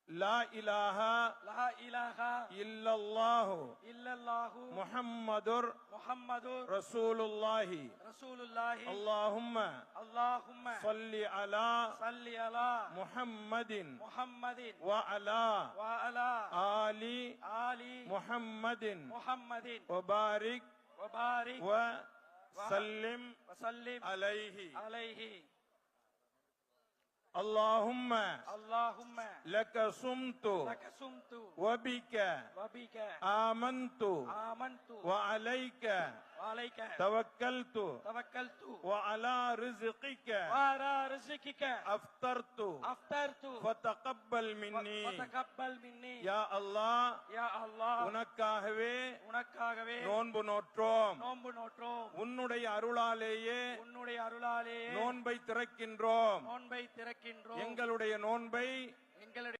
لا إله إلا الله محمد رسول الله اللهم صل على محمد وعلى آل محمد وبارك وسلم عليه اللهم لك صمت وبك آمنت وعليك توكلت وعلى رزقك أفطرت فتقبل مني يا الله உனக்காகவே நோன்பு நோற்றோம் உன்னுடைய அருளாலேயே நோன்பை திறக்கின்றோம் எங்களுடைய நோன்பை